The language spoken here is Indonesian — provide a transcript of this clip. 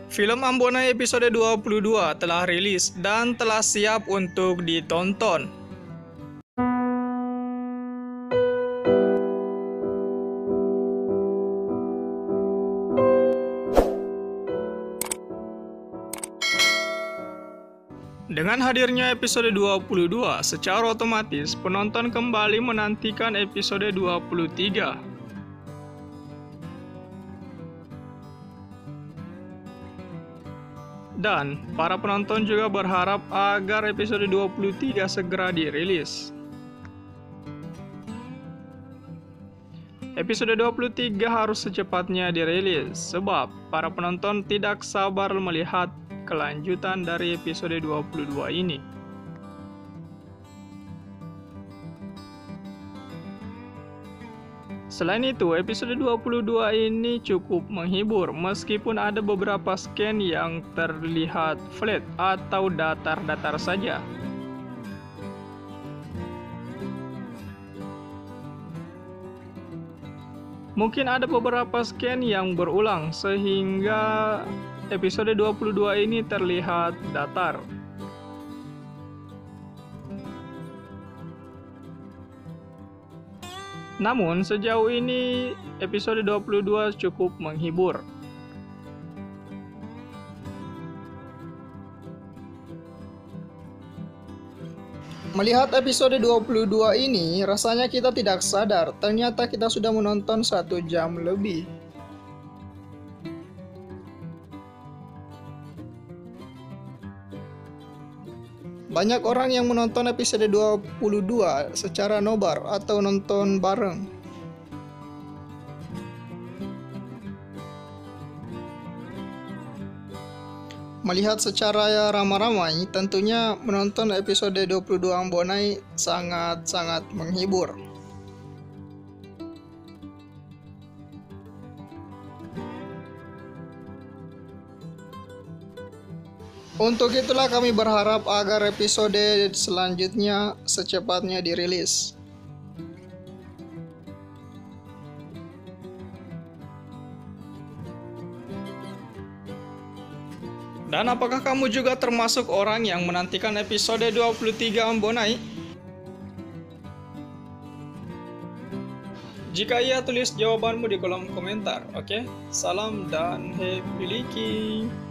Film Ambonai episode 22 telah rilis dan telah siap untuk ditonton. Dengan hadirnya episode 22, secara otomatis penonton kembali menantikan episode 23. Dan para penonton juga berharap agar episode 23 segera dirilis. Episode 23 harus secepatnya dirilis sebab para penonton tidak sabar melihat kelanjutan dari episode 22 ini. Selain itu, episode 22 ini cukup menghibur meskipun ada beberapa scan yang terlihat flat atau datar-datar saja. Mungkin ada beberapa scan yang berulang sehingga episode 22 ini terlihat datar. Namun sejauh ini episode 22 cukup menghibur. Melihat episode 22 ini, rasanya kita tidak sadar ternyata kita sudah menonton 1 jam lebih. Banyak orang yang menonton episode 22 secara nobar atau nonton bareng. Melihat secara ramai-ramai, tentunya menonton episode 22 Ambonai sangat-sangat menghibur. Untuk itulah kami berharap agar episode selanjutnya secepatnya dirilis. Dan apakah kamu juga termasuk orang yang menantikan episode 23 Ambonai? Jika iya, tulis jawabanmu di kolom komentar, oke? Salam dan happy leaking!